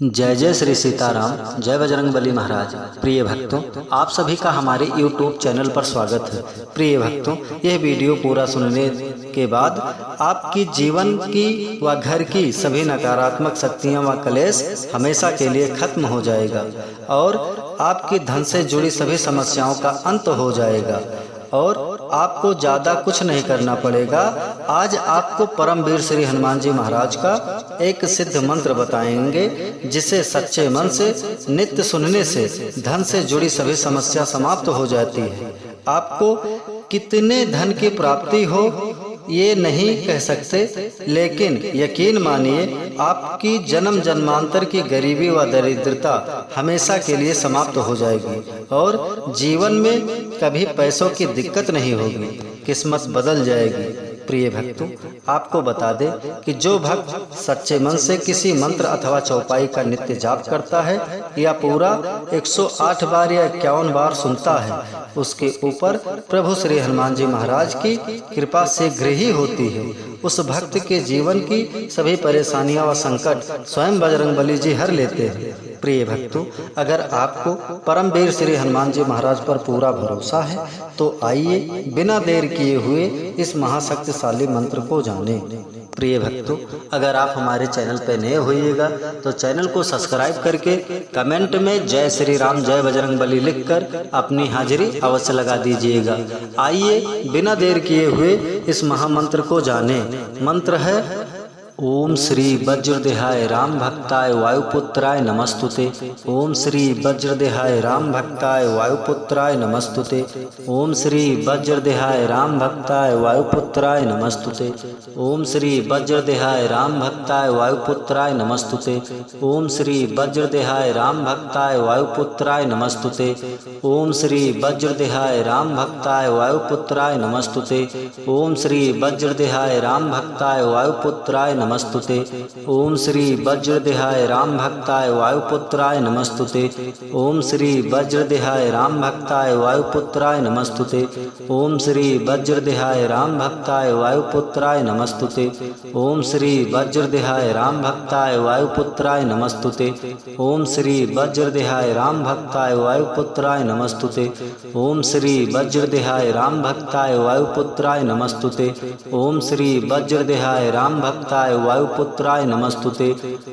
जय जय श्री सीताराम, जय बजरंगबली महाराज। प्रिय भक्तों, आप सभी का हमारे YouTube चैनल पर स्वागत है। प्रिय भक्तों, यह वीडियो पूरा सुनने के बाद आपकी जीवन की व घर की सभी नकारात्मक शक्तियां व कलेश हमेशा के लिए खत्म हो जाएगा और आपकी धन से जुड़ी सभी समस्याओं का अंत हो जाएगा और आपको ज़्यादा कुछ नहीं करना पड़ेगा। आज आपको परमवीर श्री हनुमान जी महाराज का एक सिद्ध मंत्र बताएंगे, जिसे सच्चे मन से नित्य सुनने से धन से जुड़ी सभी समस्या समाप्त हो जाती है। आपको कितने धन की प्राप्ति हो ये नहीं कह सकते, लेकिन यकीन मानिए आपकी जन्म जन्मांतर की गरीबी व दरिद्रता हमेशा के लिए समाप्त हो जाएगी और जीवन में कभी पैसों की दिक्कत नहीं होगी, किस्मत बदल जाएगी। प्रिय भक्तों, आपको बता दें कि जो भक्त सच्चे मन से किसी मंत्र अथवा चौपाई का नित्य जाप करता है या पूरा 108 बार या 51 बार सुनता है, उसके ऊपर प्रभु श्री हनुमान जी महाराज की कृपा शीघ्र ही होती है। उस भक्त के जीवन की सभी परेशानियां व संकट स्वयं बजरंगबली जी हर लेते हैं। प्रिय भक्तों, अगर आपको परमवीर श्री हनुमान जी महाराज पर पूरा भरोसा है तो आइए बिना देर किए हुए इस महाशक्तिशाली मंत्र को जानें। प्रिय भक्तों, अगर आप हमारे चैनल पर नए होइएगा तो चैनल को सब्सक्राइब करके कमेंट में जय श्री राम जय बजरंगबली लिखकर अपनी हाजिरी अवश्य लगा दीजिएगा। आइए बिना देर किए हुए इस महामंत्र को जानें। मंत्र है ओम श्री वज्रदेहाय राम भक्ताय वायुपुत्राय नमस्तुते। ओम श्री वज्रदेहाय राम भक्ताय वायुपुत्राय नमस्तुते। ओम श्री वज्रदेहाय राम भक्ताय वायुपुत्राय नमस्तुते। ओम श्री वज्रदेहाय राम भक्ताय वायुपुत्राय नमस्तुते। ओम श्री वज्रदेहाय राम भक्ताय वायुपुत्राय नमस्तुते। ओम श्री वज्रदेहाय राम भक्ताय वायुपुत्राय नमस्तुते। ओम श्री वज्रदेहाय राम भक्ताय वायुपुत्राय नमस्तुते। ओम श्री वज्रदेहाय राम भक्ताय वायुपुत्राय नमस्तुते। ओम श्री वज्रदेहाय राम भक्ताय वायुपुत्राय नमस्तुते। ओम श्री वज्रदेहाय राम भक्ताय वायुपुत्राय नमस्तुते। ओम श्री वज्रदेहाय राम भक्ताय वायुपुत्राय नमस्तुते। ओम श्री वज्रदेहाय राम भक्ताय वायुपुत्राय नमस्तुते। ओम श्री वज्रदेहाय राम भक्ताय वायुपुत्राय नमस्तुते। ओम श्री वज्रदेहाय राम भक्ताय वायुपुत्राय नमस्तुते। ओम श्री वज्रदेहाय राम भक्ताय वायुपुत्राय नमस्तुते।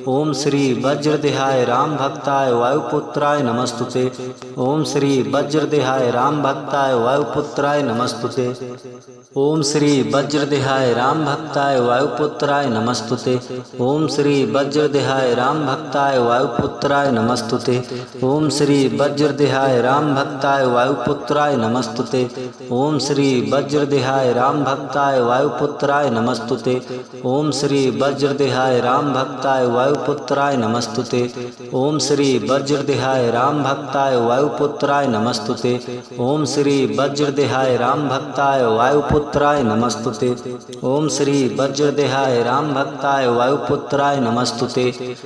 ओम श्री वज्रदेहाय राम भक्ताय वायुपुत्राय नमस्तुते। ओम श्री वज्रदेहाय राम भक्ताय वायुपुत्राय नमस्तुते। ओम श्री वज्रदेहाय राम भक्ताय वायुपुत्राय नमस्तुते। ओम श्री वज्रदेहाय राम भक्ताय वायुपुत्राय नमस्तुते। ओम श्री वज्रदेहाय राम भक्ताय वायुपुत्राय नमस्तुते। ओम श्री वज्रदेहाय राम भक्ताय वायुपुत्राय नमस्तुते। ओम श्री वज्रदेहाय राम भक्ताय वायुपुत्राय नमस्तुते। ओम श्री वज्रदेहाय राम भक्ताय वायुपुत्राय नमस्तुते। ओम श्री वज्रदेहाय राम भक्ताय वायुपुत्राय नमस्तुते। ओम श्री वज्रदेहाय राम भक्ताय वायुपुत्राय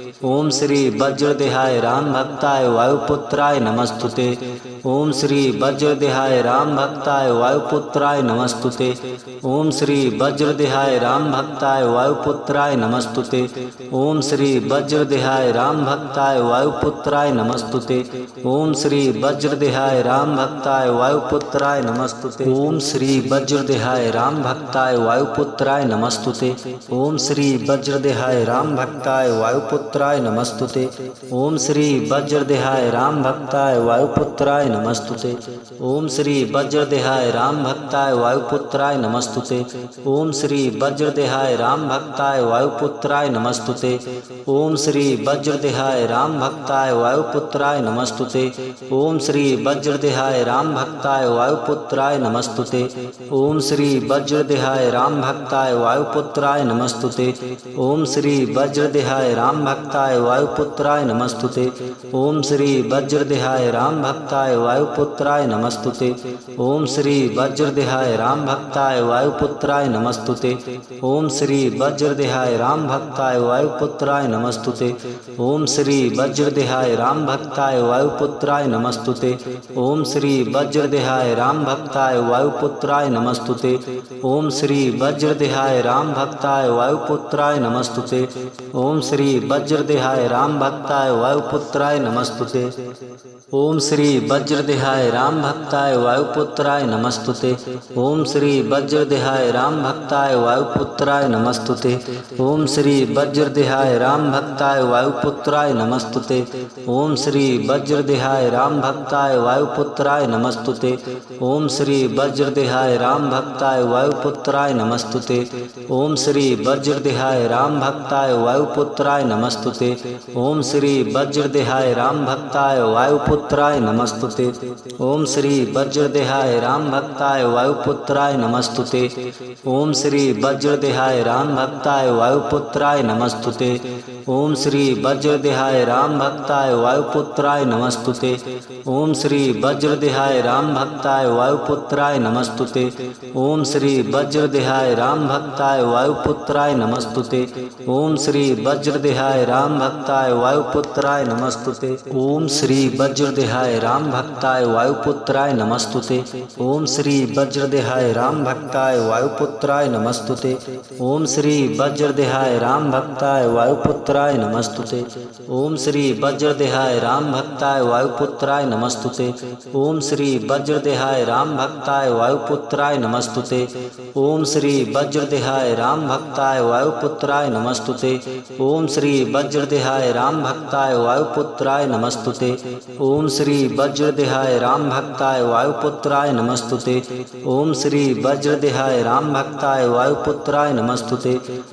नमस्तुते। ओम श्री वज्रदेहाय राम भक्ताय वायुपुत्राय नमस्तुते। ओम श्री वज्रदेहाय राम भक्ताय वायुपुत्राय नमस्तुते। ओम श्री वज्रदेहाय राम भक्ताय वायुपुत्राय नमस्तुते। ओम श्री वज्रदेहाय राम भक्ताय वायुपुत्राय नमस्तुते। ओम श्री वज्रदेहाय राम भक्ताय वायुपुत्राय नमस्तुते। ओम श्री वज्रदेहाय राम भक्ताय वायुपुत्राय नमस्तुते। ओम श्री वज्रदेहाय राम भक्ताय वायुपुत्राय नमस्तुते। ओम श्री वज्रदेहाय राम भक्ताय वायुपुत्राय नमस्तुते। ओम श्री वज्रदेहाय राम भक्ताय वायुपुत्राय नमस्तुते। ओम श्री वज्रदेहाय राम भक्ताय वायुपुत्राय नमस्तुते। ओम श्री वज्रदेहाय राम भक्ताय वायुपुत्राय नमस्तुते। ओम श्री वज्रदेहाय राम भक्ताय वायुपुत्राय नमस्तुते। ओम श्री वज्रदेहाय राम भक्ताय वायुपुत्राय नमस्तुते। ओम श्री वज्रदेहाय राम भक्ताय वायुपुत्राय नमस्तुते। ओम श्री वज्रदेहाय राम भक्ताय वायुपुत्राय नमस्तुते। ओम श्री वज्रदेहाय वज्रदेहाय राम भक्ताय वायुपुत्राय नमस्तुते। ओम श्री वज्रदेहाय राम भक्ताय वायुपुत्राय नमस्तुते। ओम श्री वज्रदेहाय राम भक्ताय वायुपुत्राय नमस्तुते। ओम श्री वज्रदेहाय राम भक्ताय वायुपुत्राय नमस्तुते। ओम श्री वज्रदेहाय राम भक्ताय वायुपुत्राय नमस्तुते। ओम श्री वज्रदेहाय राम भक्ताय वायुपुत्राय नमस्तुते। ओम श्री वज्रदेहाय राम भक्ताय वायुपुत्राय नमस्तुते। ओम श्री वज्रदेहाय राम भक्ताय वायुपुत्राय नमस्तुते। ओम श्री वज्रदेहाय राम भक्ताय वायुपुत्राय नमस्तुते। ओम श्री वज्रदेहाय राम भक्ताय वायुपुत्राय नमस्तुते। ओम श्री वज्रदेहाय राम भक्ताय वायुपुत्राय नमस्तुते। ओम श्री वज्रदेहाय राम भक्ताय वायुपुत्राय नमस्तुते। ओम श्री वज्रदेहाय राम भक्ताय वायुपुत्राय नमस्तुते। ओम श्री वज्रदेहाय राम भक्ताय वायुपुत्राय नमस्तुते। ओम श्री वज्रदेहाय राम भक्ताय वायुपुत्राय नमस्तुते। ओम श्री वज्रदेहाय राम भक्ताय वायुपुत्राय नमस्तुते। ओम श्री वज्रदेहाय राम भक्ताय वायुपुत्राय नमस्तुते। ओम श्री वज्रदेहाय राम भक्ताय वायुपुत्राय नमस्तुते। ओम श्री वज्रदेहाय राम भक्ताय वायुपुत्राय नमस्तुते। ओम श्री वज्रदेहाय राम भक्ताय वायुपुत्राय नमस्तुते। ओम श्री वज्रदेहाय राम भक्ताय वायुपुत्राय नमस्तुते। ओम श्री वज्रदेहाय राम भक्ताय वायुपुत्राय नमस्तुते। ओम श्री वज्रदेहाय राम भक्ताय वायुपुत्राय नमस्तुते। ओम श्री वज्रदेहाय राम भक्ताय वायुपुत्राय नमस्तुते। ओम श्री वज्रदेहाय राम भक्ताय वायुपुत्राय नमस्तुते। ओम श्री वज्रदेहाय राम भक्ताय वायुपुत्राय नमस्तुते। ओम श्री वज्रदेहाय राम भक्ताय वायुपुत्राय नमस्तुते। ओम श्री वज्रदेहाय राम भक्ताय वायुपुत्राय नमस्तुते।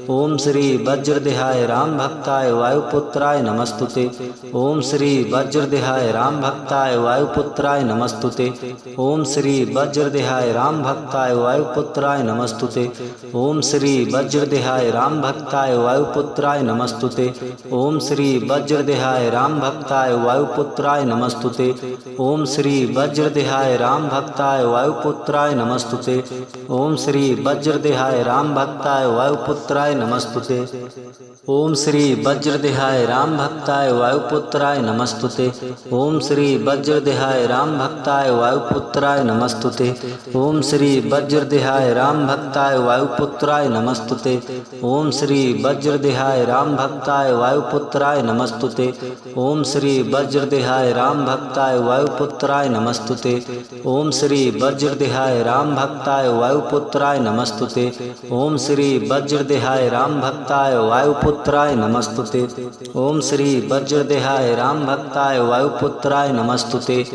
ओम श्री वज्रदेहाय राम भक्ताय वायुपुत्राय नमस्तुते। ओम श्री वज्रदेहाय राम भक्ताय वायुपुत्राय नमस्तुते। ओम श्री वज्रदेहाय राम भक्ताय वायुपुत्राय नमस्तुते। ओम श्री वज्रदेहाय राम भक्ताय वायुपुत्राय नमस्तुते। ओम श्री वज्रदेहाय राम भक्ताय वायुपुत्राय नमस्तुते। ओम श्री वज्रदेहाय राम भक्ताय वायुपुत्राय नमस्तुते। ओम श्री वज्रदेहाय राम भक्ताय वायुपुत्राय नमस्तुते। ओम श्री वज्रदेहाय राम भक्ताय वायुपुत्राय नमस्तुते। ओम श्री वज्रदेहाय राम भक्ताय वायुपुत्राय नमस्तुते। ओम श्री वज्रदेहाय राम भक्ताय वायुपुत्राय नमस्तुते। ओम श्री वज्रदेहाय राम भक्ताय वायुपुत्राय नमस्तुते। ओम श्री वज्रदेहाय राम भक्ताय वायुपुत्राय नमस्तुते। ओम श्री वज्रदेहाय राम भक्ताय वायुपुत्राय नमस्तुते। ओम श्री वज्रदेहाय राम भक्ताय वायुपुत्राय नमस्तुते। ओम श्री वज्रदेहाय राम भक्ताय वायुपुत्राय नमस्तुते।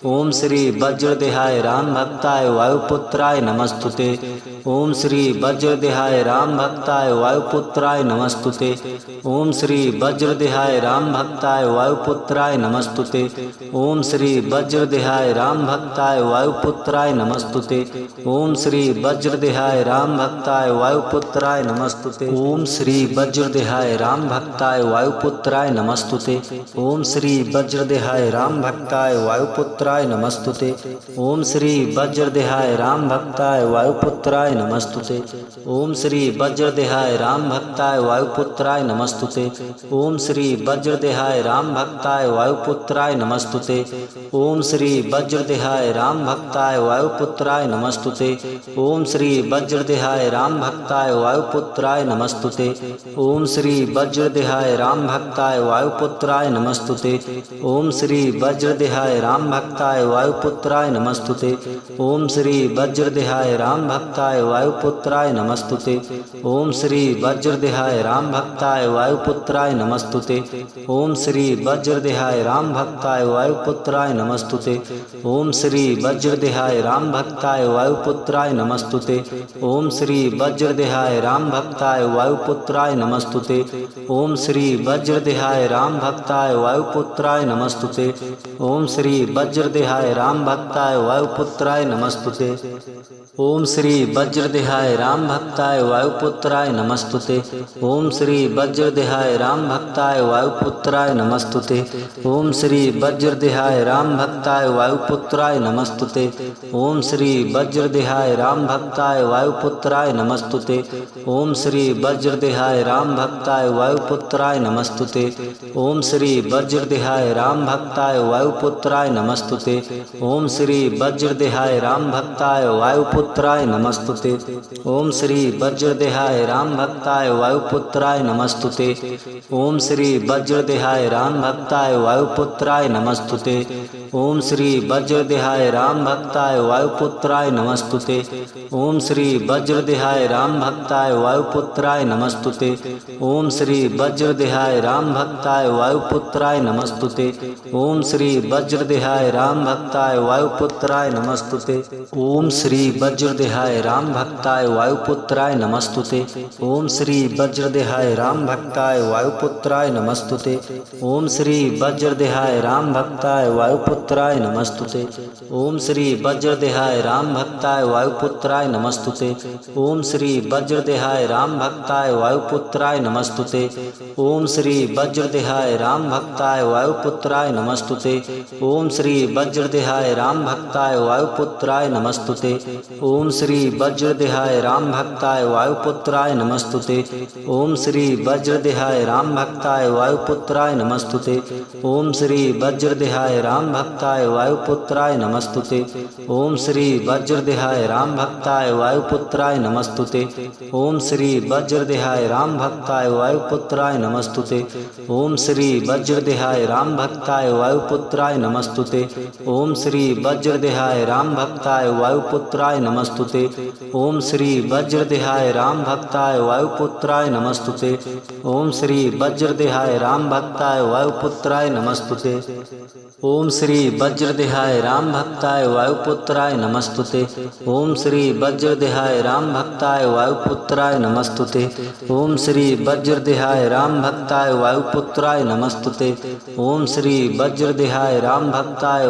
ओम श्री वज्रदेहाय राम भक्ताय वायुपुत्राय नमस्तुते। ओम श्री वज्रदेहाय राम भक्ताय वायुपुत्राय नमस्तुते। ओम श्री वज्रदेहाय राम भक्ताय वायुपुत्राय नमस्तुते। ओम श्री वज्रदेहाय राम भक्ताय वायुपुत्राय नमस्तुते। ओम श्री वज्रदेहाय राम भक्ताय वायुपुत्राय नमस्तुते। ओम श्री वज्रदेहाय राम भक्ताय वायुपुत्राय नमस्तुते। ओम श्री वज्रदेहाय राम भक्ताय वायुपुत्राय नमस्तुते। ओम श्री वज्रदेहाय राम भक्ताय वायुपुत्राय नमस्तुते। ओम श्री वज्रदेहाय राम भक्ताय वायुपुत्राय नमस्तुते। ओम श्री वज्रदेहाय राम भक्ताय वायुपुत्राय नमस्तुते। ओम श्री वज्रदेहाय राम भक्ताय वायुपुत्राय नमस्तुते। ओम श्री वज्रदेहाय राम भक्ताय वायुपुत्राय नमस्तुते। ओम श्री वज्रदेहाय राम भक्ताय वायुपुत्राय नमस्तुते। ओम श्री वज्रदेहाय राम भक्ताय वायुपुत्राय नमस्तुते। ओम श्री वज्रदेहाय राम भक्ताय वायुपुत्राय नमस्तुते। ओम श्री वज्रदेहाय राम भक्ताय वायुपुत्राय नमस्तुते। ओम श्री वज्रदेहाय राम भक्ताय वायुपुत्राय नमस्तुते। ओम श्री वज्रदेहाय राम भक्ताय वायुपुत्राय नमस्तुते। ओम श्री वज्रदेहाय राम भक्ताय वायुपुत्राय नमस्तुते। ओम श्री वज्रदेहाय राम भक्ताय वायुपुत्राय नमस्तुते। ओम श्री वज्रदेहाय राम भक्ताय वायुपुत्राय नमस्तुते। ओम श्री वज्रदेहाय राम भक्ताय वायुपुत्राय नमस्तुते। ओम श्री वज्रदेहाय राम भक्ताय वायुपुत्राय नमस्तुते। ओम श्री वज्रदेहाय राम भक्ताय वायुपुत्राय नमस्तुते। ओम श्री वज्रदेहाय राम भक्ताय वायुपुत्राय नमस्तुते। ओम श्री वज्रदेहाय राम भक्ताय वायुपुत्राय नमस्तुते। ओम श्री वज्रदेहाय राम भक्ताय वायुपुत्राय नमस्तुते। ओम श्री वज्रदेहाय राम भक्ताय वायुपुत्राय नमस्तुते। ओम श्री वज्रदेहाय राम भक्ताय वायुपुत्राय नमस्तुते। ओम श्री वज्रदेहाय राम भक्ताय वायुपुत्राय नमस्तुते। ओम श्री वज्रदेहाय राम भक्ताय वायुपुत्राय नमस्तुते। ओम श्री वज्रदेहाय राम भक्ताय वायुपुत्राय नमस्तुते। ओम श्री वज्रदेहाय राम भक्ताय वायुपुत्राय नमस्तुते। ओम श्री वज्रदेहाय राम भक्ताय वायुपुत्राय नमस्तुते। ओम श्री वज्रदेहाय राम भक्ताय वायुपुत्राय नमस्तुते। ओम श्री वज्रदेहाय राम भक्ताय वायुपुत्राय नमस्तुते। ओम श्री वज्रदेहाय राम भक्ताय वायुपुत्राय नमस्तुते। ओम श्री वज्रदेहाय राम भक्ताय वायुपुत्राय नमस्तुते। ओम श्री वज्रदेहाय राम भक्ताय वायुपुत्राय नमस्तुते। ओम श्री वज्रदेहाय राम भक्ताय वायुपुत्राय नमस्तुते। ओम श्री वज्रदेहाय राम भक्ताय वायुपुत्राय नमस्तुते। ओम श्री वज्रदेहाय राम भक्ताय वायुपुत्राय नमस्तुते। ओम श्री वज्रदेहाय राम भक्ताय वायुपुत्राय नमस्तुते। ओम श्री वज्रदेहाय राम भक्ताय वायुपुत्राय नमस्तुते। ओम श्री वज्रदेहाय राम भक्ताय वायुपुत्राय नमस्तुते। ओम श्री वज्रदेहाय राम भक्ताय वायुपुत्राय नमस्तुते। ओम श्री वज्रदेहाय राम भक्ताय वायुपुत्राय नमस्तुते। ओम श्री वज्रदेहाय राम भक्ताय वायुपुत्राय नमस्तुते। ओम श्री वज्रदेहाय राम भक्ताय वायुपुत्राय नमस्तुते। ओम श्री वज्रदेहाय राम भक्ताय वायुपुत्राय नमस्तुते। ओम श्री वज्रदेहाय राम भक्ताय वायुपुत्राय नमस्तुते। ओम श्री वज्रदेहाय राम भक्ताय वायुपुत्राय नमस्तुते। ओम श्री वज्रदेहाय राम भक्ताय वायुपुत्राय नमस्तुते। ओम श्री वज्रदेहाय राम भक्ताय वायुपुत्राय नमस्तुते। ओम श्री वज्रदेहाय राम भक्ताय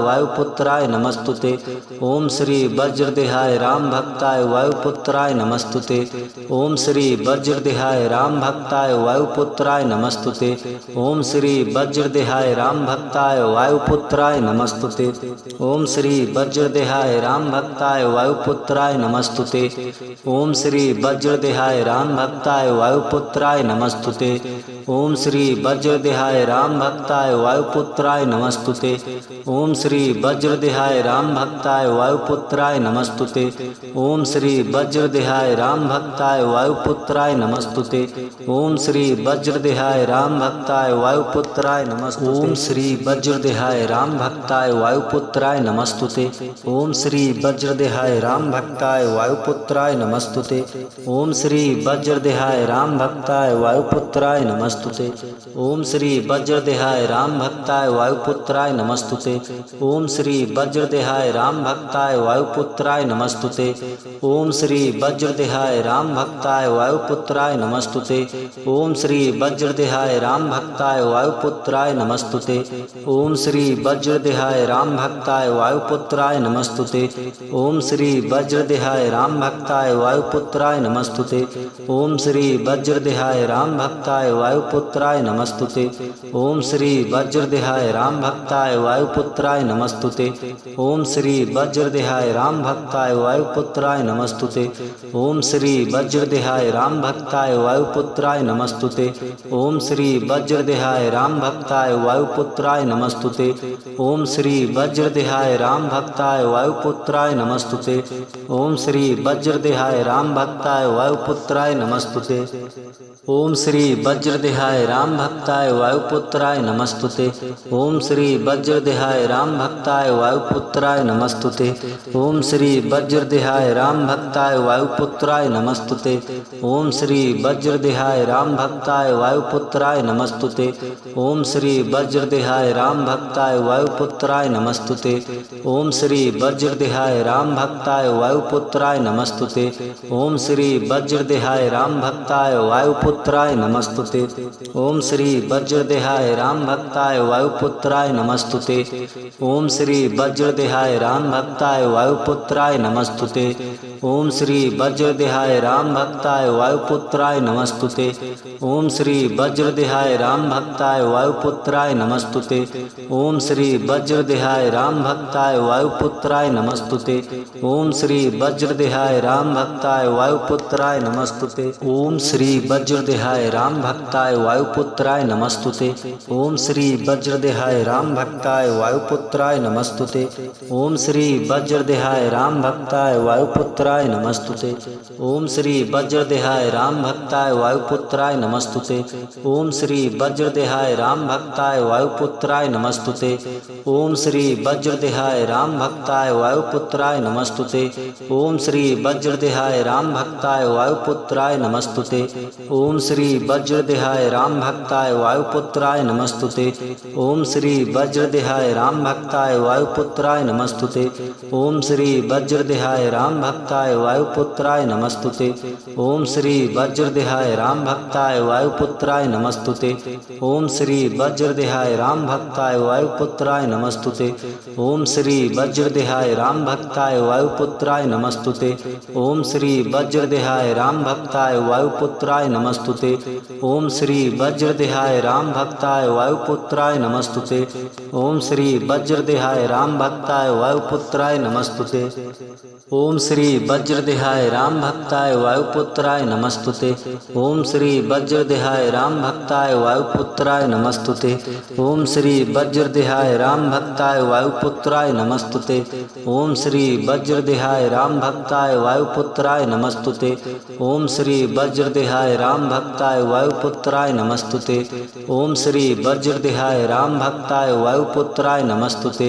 वायुपुत्राय नमस्तुते। ओम श्री वज्रदेहाय राम भक्ताय वायुपुत्राय नमस्तुते। ओम श्री वज्रदेहाय राम भक्ताय वायुपुत्राय नमस्तुते। ओम श्री वज्रदेहाय राम भक्ताय वायुपुत्राय नमस्तुते। ओम श्री वज्रदेहाय राम भक्ताय वायुपुत्राय नमस्तुते। ओम श्री वज्रदेहाय राम भक्ताय वायुपुत्राय नमस्तुते। ओम श्री वज्रदेहाय राम भक्ताय वायुपुत्राय नमस्तुते। ओम श्री वज्रदेहाय राम भक्ताय वायुपुत्राय नमस्तुते। ओम श्री वज्रदेहाय राम भक्ताय वायुपुत्राय नमस्तुते। ओम श्री वज्रदेहाय राम भक्ताय वायुपुत्राय नमस्तुते। ओम श्री वज्रदेहाय राम भक्ताय वायुपुत्राय नमस्तुते। ओम श्री वज्रदेहाय राम भक्ताय वायुपुत्राय नमस्तुते। ओम श्री वज्रदेहाय राम भक्ताय वायुपुत्राय नमस्तुते। ओम श्री वज्रदेहाय राम भक्ताय वायुपुत्राय नमस्तुते। ओम श्री वज्रदेहाय राम भक्ताय वायुपुत्राय नमस्तुते। ओम श्री वज्रदेहाय राम भक्ताय वायुपुत्राय नमस्तुते। ओम श्री वज्रदेहाय राम भक्ताय वायुपुत्राय नमस्तुते। ओम श्री वज्रदेहाय राम भक्ताय वायुपुत्राय नमस्तुते। ओम श्री वज्रदेहाय राम भक्ताय वायुपुत्राय नमस्तुते। ओम श्री वज्रदेहाय राम भक्ताय वायुपुत्राय नमस्तुते। ओम श्री वज्रदेहाय राम भक्ताय वायुपुत्राय नमस्तुते। ओम श्री वज्रदेहाय राम भक्ताय वायुपुत्राय नमस्तुते। ओम श्री वज्रदेहाय राम भक्ताय वायुपुत्राय नमस्तुते। ओम श्री वज्रदेहाय राम भक्ताय वायुपुत्राय नमस्तुते। ओम श्री वज्रदेहाय राम भक्ताय वायुपुत्राय नमस्तुते। ओम श्री वज्रदेहाय राम भक्ताय वायुपुत्राय नमस्तुते। ओम श्री वज्रदेहाय राम भक्ताय वायुपुत्राय नमस्तुते। ओम श्री वज्रदेहाय राम भक्ताय वायुपुत्राय नमस्तुते। ओम श्री वज्रदेहाय राम भक्ताय वायुपुत्राय नमस्तुते। ओम श्री वज्रदेहाय राम भक्ताय वायुपुत्राय नमस्तुते। ओम श्री वज्रदेहाय राम भक्ताय वायुपुत्राय नमस्तुते। ओम श्री वज्रदेहाय राम भक्ताय वायुपुत्राय नमस्तुते। ओम श्री वज्रदेहाय राम भक्ताय वायुपुत्राय नमस्तुते। ओम श्री वज्रदेहाय राम भक्ताय वायुपुत्राय नमस्तुते। ओम श्री वज्रदेहाय राम भक्ताय वायुपुत्राय नमस्तुते। ओम श्री वज्रदेहाय राम भक्ताय वायुपुत्राय नमस्तुते। ओम श्री वज्रदेहाय राम भक्ताय वायुपुत्राय नमस्तुते। ओम श्री वज्रदेहाय राम भक्ताय वायुपुत्राय नमस्तुते। ओम श्री वज्रदेहाय राम भक्ताय वायुपुत्राय नमस्तुते। ओम श्री वज्रदेहाय राम भक्ताय वायुपुत्राय नमस्तुते। ओम श्री वज्रदेहाय राम भक्ताय वायुपुत्राय नमस्तुते। ओम श्री वज्रदेहाय राम भक्ताय वायुपुत्राय नमस्तुते। ओम श्री वज्रदेहाय राम भक्ताय वायुपुत्राय नमस्तुते। ओम श्री वज्रदेहाय राम भक्ताय वायुपुत्राय नमस्तुते। ओम श्री वज्रदेहाय राम भक्ताय वायुपुत्राय नमस्तुते। ओम श्री वज्रदेहाय राम भक्ताय वायुपुत्राय नमस्तुते। ओम श्री वज्रदेहाय राम भक्ताय वायुपुत्राय नमस्तुते। ओम श्री वज्रदेहाय राम भक्ताय वायुपुत्राय नमस्तुते। ओम श्री वज्रदेहाय राम भक्ताय वायुपुत्राय नमस्तुते। ओम श्री वज्रदेहाय राम भक्ताय वायुपुत्राय नमस्तुते। ओम श्री वज्रदेहाय राम भक्ताय वायुपुत्राय नमस्तुते। ओम श्री वज्रदेहाय राम भक्ताय वायुपुत्राय नमस्तुते। ओम श्री वज्रदेहाय राम भक्ताय वायुपुत्राय नमस्तुते। ओम श्री वज्रदेहाय राम भक्ताय वायुपुत्राय नमस्तुते। ओम श्री वज्रदेहाय राम भक्ताय वायुपुत्राय नमस्तुते। ओम श्री वज्रदेहाय राम भक्ताय वायुपुत्राय नमस्तुते। ओम श्री वज्रदेहाय राम भक्ताय वायुपुत्राय नमस्तुते। ओम श्री वज्रदेहाय राम भक्ताय वायुपुत्राय नमस्तुते। ओम श्री वज्रदेहाय राम भक्ताय वायुपुत्राय नमस्तुते। ओम श्री वज्रदेहाय राम भक्ताय वायुपुत्राय नमस्तुते।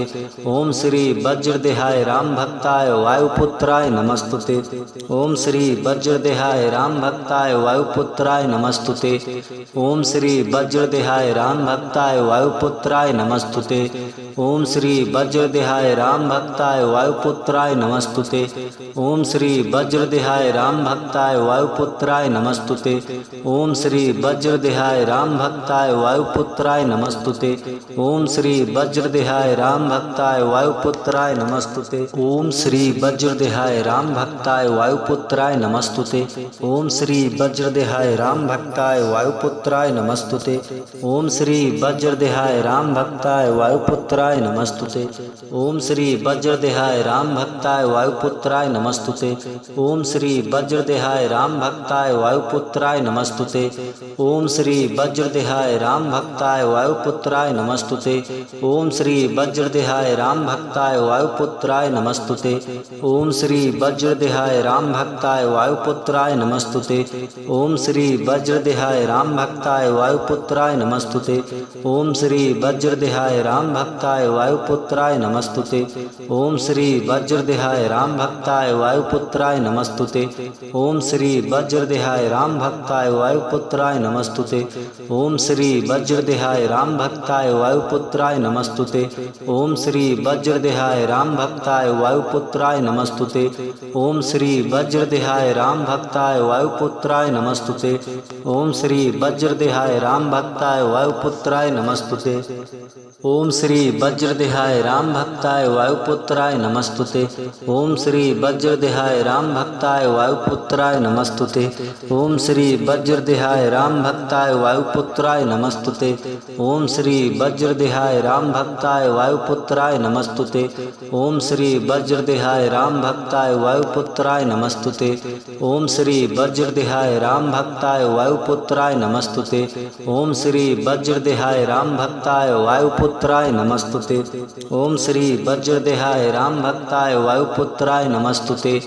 ओम श्री वज्रदेहाय राम भक्ताय वायुपुत्राय नमस्तुते। ओम श्री वज्रदेहाय राम भक्ताय वायुपुत्राय नमस्तुते। ओम श्री वज्रदेहाय राम भक्ताय वायुपुत्राय नमस्तुते। ओम श्री वज्रदेहाय राम भक्ताय वायुपुत्राय नमस्तुते। ओम श्री वज्रदेहाय राम भक्ताय वायुपुत्राय नमस्तुते। ओम श्री वज्रदेहाय राम भक्ताय वायुपुत्राय नमस्तुते। ओम श्री वज्रदेहाय राम भक्ताय वायुपुत्राय नमस्तुते। ओम श्री वज्रदेहाय राम भक्ताय वायुपुत्राय नमस्तुते। ओम श्री वज्रदेहाय राम भक्ताय वायुपुत्राय नमस्तुते। ओम श्री वज्रदेहाय राम भक्ताय वायुपुत्राय नमस्तुते। ओम श्री वज्रदेहाय राम भक्ताय वायुपुत्राय नमस्तुते। ओम श्री वज्रदेहाय राम भक्ताय वायुपुत्राय नमस्तुते। ओम श्री वज्रदेहाय राम भक्ताय वायुपुत्राय नमस्तुते। ओम श्री वज्रदेहाय राम भक्ताय वायुपुत्राय नमस्तुते। ओम श्री वज्रदेहाय राम भक्ताय वायुपुत्राय नमस्तुते। ओम श्री वज्रदेहाय राम भक्ताय वायुपुत्राय नमस्तुते। ओम श्री वज्रदेहाय राम भक्ताय वायुपुत्राय नमस्तुते। ओम श्री वज्रदेहाय राम भक्ताय वायुपुत्राय नमस्तुते। ओम श्री वज्रदेहाय राम भक्ताय वायुपुत्राय नमस्तुते। ओम श्री वज्रदेहाय राम भक्ताय वायुपुत्राय नमस्तुते। ओम श्री वज्रदेहाय राम भक्ताय वायुपुत्राय नमस्तुते। ओम श्री वज्रदेहाय राम भक्ताय वायुपुत्राय नमस्तुते। ओम श्री वज्रदेहाय राम भक्ताय वायुपुत्राय नमस्तुते। ओम श्री वज्रदेहाय राम भक्ताय वायुपुत्राय नमस्तुते। ओम श्री वज्रदेहाय राम भक्ताय वायुपुत्राय नमस्तुते। ओम श्री वज्रदेहाय राम भक्ताय वायुपुत्राय नमस्तुते। ओम श्री वज्रदेहाय राम भक्ताय वायुपुत्राय नमस्तुते। ओम श्री वज्रदेहाय राम भक्ताय वायुपुत्राय नमस्तुते। ओम श्री वज्रदेहाय राम भक्ताय वायुपुत्राय नमस्तुते। ओम श्री वज्रदेहाय राम भक्ताय वायुपुत्राय नमस्तुते।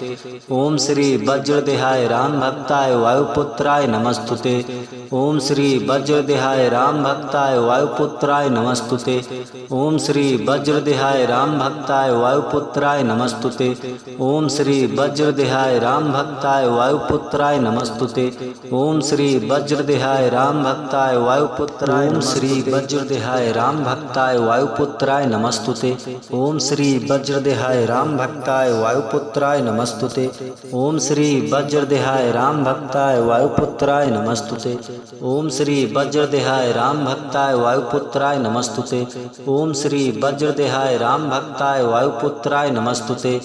ओम श्री वज्रदेहाय राम भक्ताय वायुपुत्राय नमस्तुते। ओम श्री वज्रदेहाय राम भक्ताय वायुपुत्राय नमस्तुते। ओम श्री वज्रदेहाय राम भक्ताय वायुपुत्राय नमस्तुते। ओम श्री वज्रदेहाय राम भक्ताय वायुपुत्राय नमस्तुते। ओम श्री वज्रदेहाय राम भक्ताय वायुपुत्राय ओम श्री वज्रदेहाय राम भक्ताय वायुपुत्राय नमस्तुते। ओम श्री वज्रदेहाय राम भक्ताय वायुपुत्राय नमस्तुते। ओम श्री वज्रदेहाय राम भक्ताय वायुपुत्राय नमस्तुते। ओम श्री वज्रदेहाय राम भक्ताय वायुपुत्राय नमस्तुते। ओम श्री वज्रदेहाय राम भक्ताय वायुपुत्राय नमस्तुते।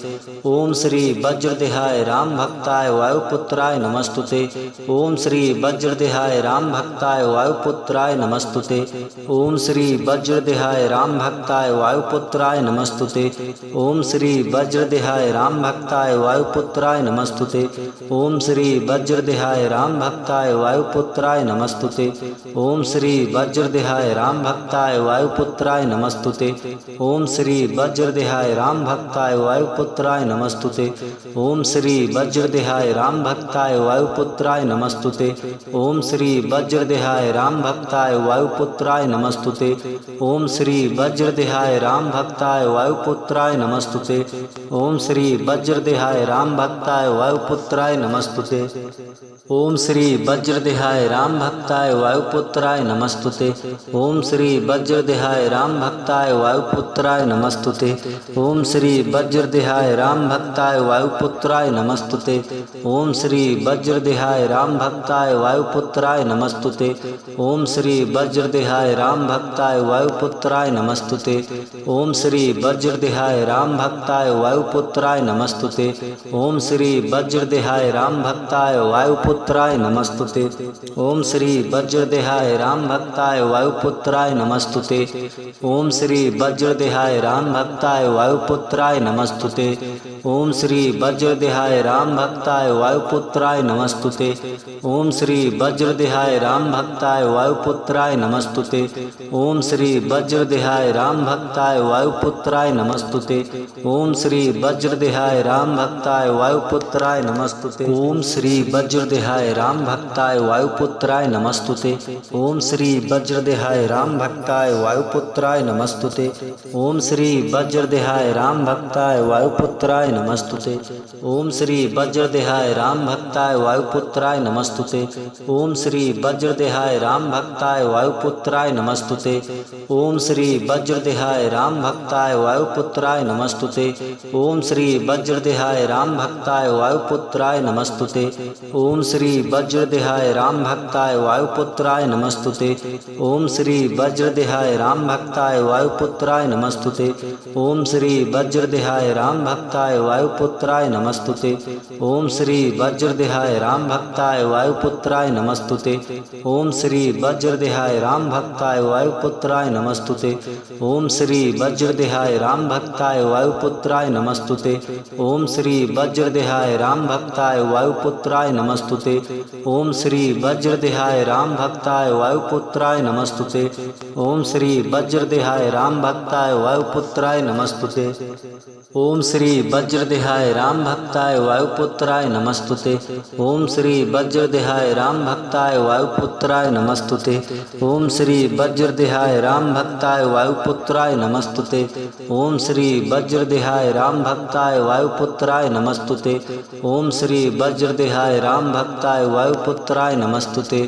ओम श्री वज्रदेहाय राम भक्ताय वायुपुत्राय नमस्तुते। ओम श्री वज्रदेहाय राम भक्ताय वायुपुत्राय नमस्तुते। ओम श्री वज्रदेहाय राम भक्ताय वायुपुत्राय नमस्तुते। ओम श्री वज्रदेहाय राम भक्ताय वायुपुत्राय नमस्तुते। ओम श्री वज्रदेहाय राम भक्ताय वायुपुत्राय नमस्तुते। ओम श्री वज्रदेहाय राम भक्ताय वायुपुत्राय नमस्तुते। ओम श्री वज्रदेहाय राम भक्ताय वायुपुत्राय नमस्तुते। ओम श्री वज्रदेहाय राम भक्ताय वायुपुत्राय नमस्तुते। ओम श्री वज्रदेहाय राम भक्ताय वायुपुत्राय नमस्तुते। ओम श्री वज्रदेहाय राम भक्ताय वायुपुत्राय नमस्तुते। ओम श्री वज्रदेहाय राम भक्ताय वायुपुत्राय नमस्तुते। ओम श्री वज्रदेहाय राम भक्ताय वायुपुत्राय नमस्तुते। ओम श्री वज्रदेहाय राम भक्ताय वायुपुत्राय नमस्तुते। ओम श्री वज्रदेहाय राम भक्ताय वायुपुत्राय नमस्तुते। ओम श्री वज्रदेहाय राम भक्ताय वायुपुत्राय नमस्तुते। ओम श्री वज्रदेहाय राम भक्ताय वायुपुत्राय नमस्तुते। ओम श्री वज्रदेहाय राम भक्ताय वायुपुत्राय नमस्तुते। ओम श्री वज्रदेहाय राम भक्ताय वायुपुत्राय नमस्तुते। ओम श्री वज्रदेहाय राम भक्ताय वायुपुत्राय नमस्तुते। ओम श्री वज्रदेहाय राम भक्ताय वायुपुत्राय नमस्तुते। ओम श्री वज्रदेहाय राम भक्ताय वायुपुत्राय नमस्तुते। ओम श्री वज्रदेहाय राम भक्ताय वायुपुत्राय नमस्तुते। ओम श्री वज्रदेहाय राम भक्ताय वायुपुत्राय नमस्तुते। ओम श्री वज्रदेहाय राम भक्ताय वायुपुत्राय नमस्तुते। ओम श्री वज्रदेहाय राम भक्ताय वायुपुत्राय नमस्तुते। ओम श्री वज्रदेहाय राम भक्ताय वायुपुत्राय नमस्तुते। ओम श्री वज्रदेहाय राम भक्ताय वायुपुत्राय नमस्तुते। ओम श्री वज्रदेहाय राम भक्ताय वायुपुत्राय नमस्तुते। ओम श्री वज्रदेहाय राम भक्ताय वायुपुत्राय नमस्तुते। ओम श्री वज्रदेहाय राम भक्ताय वायुपुत्राय नमस्तुते। ओम श्री वज्रदेहाय राम भक्ताय वायुपुत्राय नमस्तुते। ओम श्री वज्रदेहाय राम भक्ताय वायुपुत्राय नमस्तुते। ओम श्री वज्रदेहाय राम भक्ताय वायुपुत्राय नमस्तुते। ओम श्री वज्रदेहाय राम भक्ताय वायुपुत्राय नमस्तुते। ओम श्री वज्रदेहाय राम भक्ताय वायुपुत्राय नमस्तुते। ओम श्री वज्रदेहाय राम भक्ताय वायुपुत्राय नमस्तुते। ओम श्री वज्रदेहाय राम भक्ताय वायुपुत्राय नमस्तुते। ओम श्री वज्रदेहाय राम भक्ताय वायुपुत्राय नमस्तुते। ओम श्री वज्रदेहाय राम भक्ताय वायुपुत्राय नमस्तुते। ओम श्री वज्रदेहाय राम भक्ताय वायुपुत्राय नमस्तुते। ओम श्री वज्रदेहाय राम भक्ताय वायुपुत्राय नमस्तुते। ओम श्री वज्रदेहाय राम भक्ताय वायुपुत्राय नमस्तुते। ओम श्री वज्रदेहाय राम भक्ताय वायुपुत्राय नमस्तुते। ओम श्री वज्रदेहाय राम भक्ताय वायुपुत्राय नमस्तुते। ओम श्री वज्रदेहाय राम भक्ताय वायुपुत्राय नमस्तुते। ओम श्री वज्रदेहाय राम भक्ताय वायुपुत्राय नमस्तुते।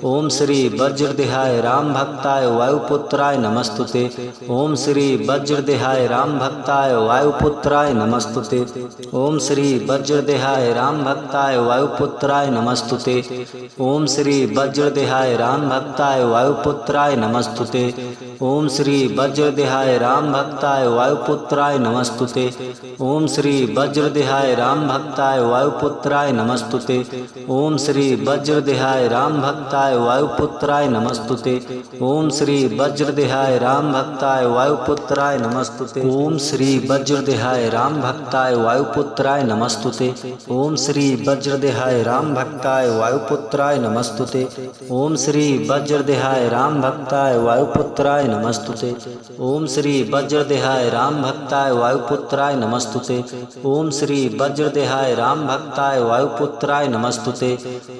ओम श्री वज्रदेहाय राम भक्ताय वायुपुत्राय नमस्तुते। ओम श्री वज्रदेहाय राम भक्ताय वायुपुत्राय नमस्तुते। ओम श्री वज्रदेहाय राम भक्ताय वायुपुत्राय नमस्तुते। ओम श्री वज्रदेहाय राम भक्ताय वायुपुत्राय नमस्तुते। ओम श्री वज्रदेहाय राम भक्ताय वायुपुत्राय नमस्तुते। ओम श्री वज्रदेहाय राम भक्ताय वायुपुत्राय नमस्तुते। ओम श्री वज्रदेहाय राम भक्ताय वायुपुत्राय नमस्तुते। ओम श्री वज्रदेहाय राम भक्ताय वायुपुत्राय नमस्तुते। ओम श्री वज्रदेहाय राम भक्ताय वायुपुत्राय नमस्तुते। ओम श्री वज्रदेहाय राम भक्ताय वायुपुत्राय नमस्तुते। ओम श्री वज्रदेहाय राम भक्ताय वायुपुत्राय नमस्तुते। ओम श्री वज्रदेहाय राम भक्ताय वायुपुत्राय नमस्तुते।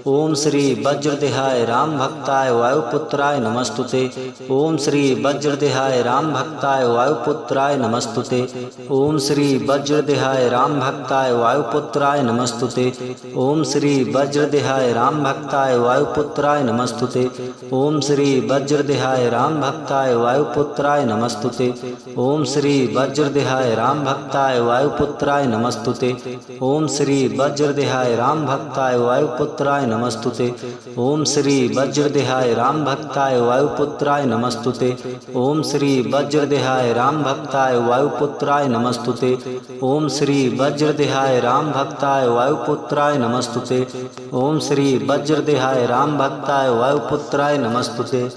ओम श्री वज्रदेहाय राम भक्ताय वायुपुत्राय नमस्तुते। ओम श्री वज्रदेहाय राम भक्ताय वायुपुत्राय नमस्तुते। ओम श्री वज्रदेहाय राम भक्ताय वायुपुत्राय नमस्तुते। ओम श्री वज्रदेहाय राम भक्ताय वायुपुत्राय नमस्तुते। ओम श्री वज्रदेहाय राम भक्ताय वायुपुत्राय नमस्तुते। ओम श्री वज्रदेहाय राम भक्ताय वायुपुत्राय नमस्तुते। ओम श्री वज्रदेहाय राम भक्ताय वायुपुत्राय नमस्तुते। ओम श्री वज्रदेहाय राम भक्ताय वायुपुत्राय नमस्तुते। ओम श्री वज्रदेहाय राम भक्ताय वायुपुत्राय नमस्तुते। ओम श्री वज्रदेहाय राम भक्ताय वायुपुत्राय नमस्तुते। ओम श्री वज्रदेहाय राम भक्ताय वायुपुत्राय नमस्तुते।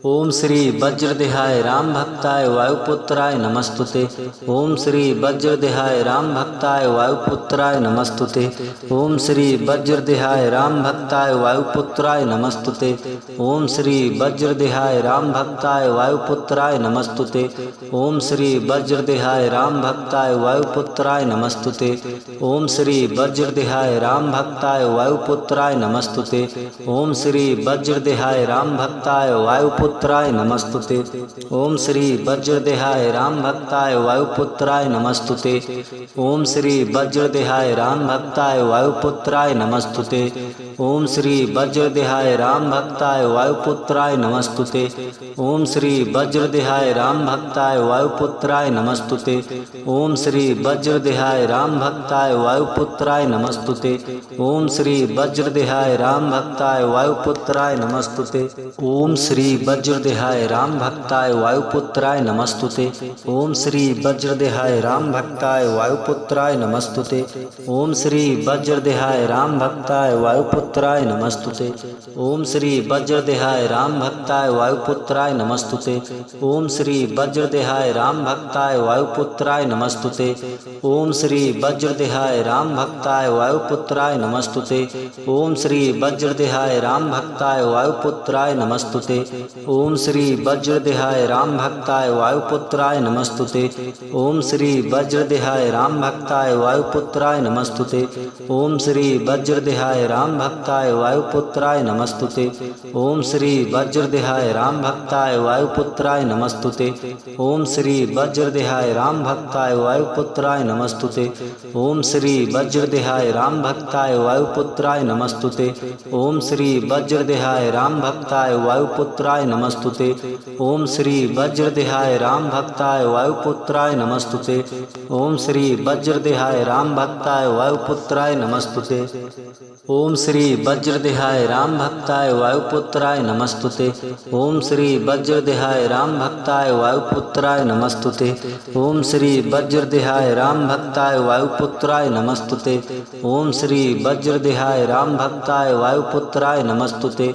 ओम श्री वज्रदेहाय राम भक्ताय वायुपुत्राय नमस्तुते। ओम श्री वज्रदेहाय राम भक्ताय वायुपुत्राय नमस्तुते। ओम श्री वज्रदेहाय राम भक्ताय वायुपुत्राय नमस्तुते। ओम श्री वज्रदेहाय राम भक्ताय वायुपुत्राय नमस्तुते। ओम श्री वज्रदेहाय राम भक्ताय वायुपुत्राय नमस्तुते। ओम श्री वज्रदेहाय राम भक्ताय वायुपुत्राय नमस्तुते। ओम श्री वज्रदेहाय राम भक्ताय वायुपुत्राय नमस्तुते। ओम श्री वज्रदेहाय राम भक्ताय वायुपुत्राय नमस्तुते। ओम श्री वज्रदेहाय राम भक्ताय वायुपुत्राय नमस्तुते। ओम श्री वज्रदेहाय राम भक्ताय वायुपुत्राय नमस्तुते। ओम श्री वज्रदेहाय राम भक्ताय वायुपुत्राय नमस्तुते। ओम श्री वज्रदेहाय राम भक्ताय वायुपुत्राय नमस्तुते। ओम श्री वज्रदेहाय राम भक्ताय वायुपुत्राय नमस्तुते। ओम श्री वज्रदेहाय राम भक्ताय वायुपुत्राय नमस्तुते। ओम श्री वज्रदेहाय राम भक्ताय वायुपुत्राय नमस्तुते। ओम श्री वज्रदेहाय राम भक्ताय वायुपुत्राय नमस्तुते। ओम श्री वज्रदेहाय राम भक्ताय वायुपुत्राय नमस्तुते। ओम श्री वज्रदेहाय राम भक्ताय वायुपुत्राय नमस्तुते। ओम श्री वज्रदेहाय राम भक्ताय वायुपुत्राय नमस्तुते। ओम श्री वज्रदेहाय राम भक्ताय वायुपुत्राय नमस्तुते। ओम श्री वज्रदेहाय राम भक्ताय वायुपुत्राय नमस्तुते। ओम श्री वज्रदेहाय राम भक्ताय वायुपुत्राय नमस्तुते। ओम श्री वज्रदेहाय राम भक्ताय वायुपुत्राय नमस्तुते। ओम श्री वज्रदेहाय राम भक्ताय वायुपुत्राय नमस्तुते। ओम श्री वज्रदेहाय राम भक्ताय वायुपुत्राय नमस्तुते। ओम श्री वज्रदेहाय राम भक्ताय वायुपुत्राय नमस्तुते। ओम श्री वज्रदेहाय राम भक्ताय वायुपुत्राय नमस्तुते। ओम श्री वज्रदेहाय राम भक्ताय वायुपुत्राय नमस्तुते। ओम श्री वज्रदेहाय राम भक्ताय वायुपुत्राय नमस्तुते। ओम श्री वज्रदेहाय राम भक्ताय वायुपुत्राय नमस्तुते। ओम श्री वज्रदेहाय राम भक्ताय वायुपुत्राय नमस्तुते। ओम श्री वज्रदेहाय राम भक्ताय वायुपुत्राय नमस्तुते। ओम श्री वज्रदेहाय राम भक्ताय वायुपुत्राय नमस्तुते। ओम श्री वज्रदेहाय राम भक्ताय वायुपुत्राय नमस्तुते।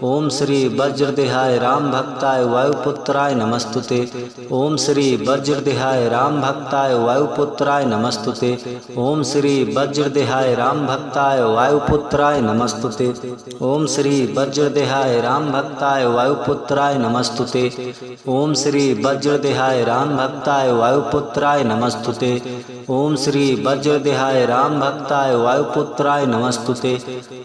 ओम श्री वज्रदेहाय राम भक्ताय वायुपुत्राय नमस्तुते। ओम श्री वज्रदेहाय राम भक्ताय वायुपुत्राय नमस्तुते। ओम श्री वज्रदेहाय राम भक्ताय वायुपुत्राय नमस्तुते। ओम श्री वज्रदेहाय राम भक्ताय वायुपुत्राय नमस्तुते। ओम श्री वज्रदेहाय राम भक्ताय वायुपुत्राय नमस्तुते। ओम श्री वज्रदेहाय राम भक्ताय वायुपुत्राय नमस्तुते।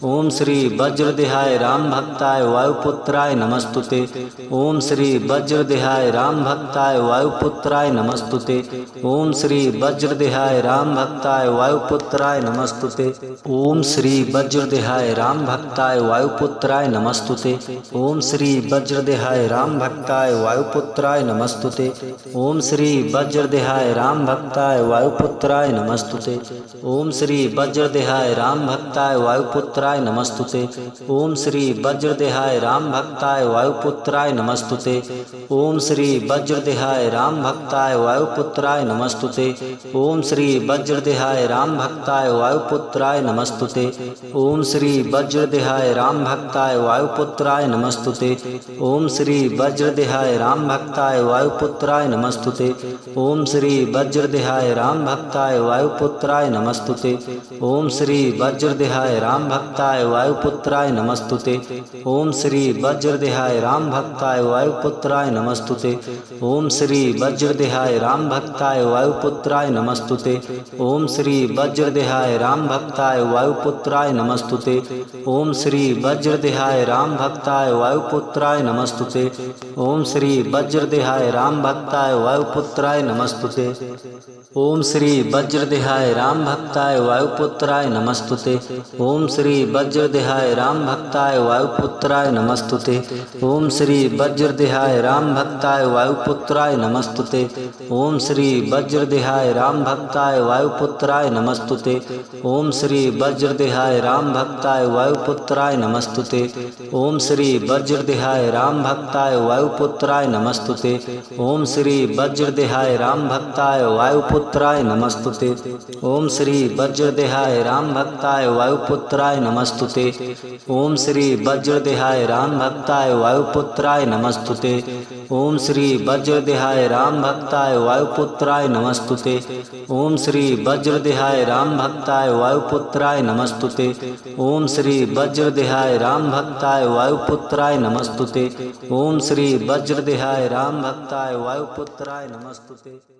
ओम श्री वज्रदेहाय राम भक्ताय वायुपुत्राय नमस्तुते। ओम श्री वज्रदेहाय राम भक्ताय वायुपुत्राय नमस्तुते। ओम श्री वज्रदेहाय राम भक्ताय वायुपुत्राय नमस्तुते। ओम श्री वज्रदेहाय राम भक्ताय वायुपुत्राय नमस्तुते। ओम श्री वज्रदेहाय राम भक्ताय वायुपुत्राय नमस्तुते। ओम श्री वज्रदेहाय राम भक्ताय वायुपुत्राय नमस्तुते। ओम श्री वज्रदेहाय राम भक्ताय वायुपुत्राय नमस्तुते। ओम श्री वज्रदेहाय राम भक्ताय वायुपुत्राय नमस्तुते। ओम श्री वज्रदेहाय राम भक्ताय वायुपुत्राय नमस्तुते। ओम श्री वज्रदेहाय राम भक्ताय वायुपुत्राय नमस्तुते। ओम श्री वज्रदेहाय राम भक्ताय वायुपुत्राय नमस्तुते। ओम श्री वज्रदेहाय राम भक्ताय वायुपुत्राय नमस्तुते। ओम श्री वज्रदेहाय राम भक्ताय वायुपुत्राय नमस्तुते। ओम श्री वज्रदेहाय राम भक्ताय वायुपुत्राय नमस्तुते। ओम श्री वज्रदेहाय राम भक्ताय वायुपुत्राय नमस्तुते। ओम श्री वज्रदेहाय राम भक्ताय वायुपुत्राय नमस्तुते। ओम श्री वज्रदेहाय राम भक्ताय वायुपुत्राय नमस्तुते। ओम श्री वज्रदेहाय राम भक्ताय वायुपुत्राय नमस्तुते। ओम श्री वज्रदेहाय राम भक्ताय वायुपुत्राय नमस्तुते। ओम श्री वज्रदेहाय राम भक्ताय वायुपुत्राय नमस्तुते। ओम श्री वज्रदेहाय राम भक्ताय वायुपुत्राय नमस्तुते। ओम श्री वज्रदेहाय राम भक्ताय वायुपुत्राय नमस्तुते। ओम श्री वज्रदेहाय राम भक्ताय वायुपुत्राय नमस्तुते। ओम श्री वज्रदेहाय राम भक्ताय वायुपुत्राय नमस्तुते। ओम श्री वज्रदेहाय राम भक्ताय वायुपुत्राय नमस्तुते। ओम श्री वज्रदेहाय राम भक्ताय वायुपुत्राय नमस्तुते। ओम श्री वज्रदेहाय राम भक्ताय वायुपुत्राय नमस्तुते। ओम श्री वज्रदेहाय राम भक्ताय वायुपुत्राय नमस्तुते। ओम श्री वज्रदेहाय राम भक्ताय वायुपुत्राय नमस्तुते। ओम श्री वज्रदेहाय राम भक्ताय वायुपुत्राय नमस्तुते। ओम श्री वज्रदेहाय राम भक्ताय वायुपुत्राय नमस्तुते।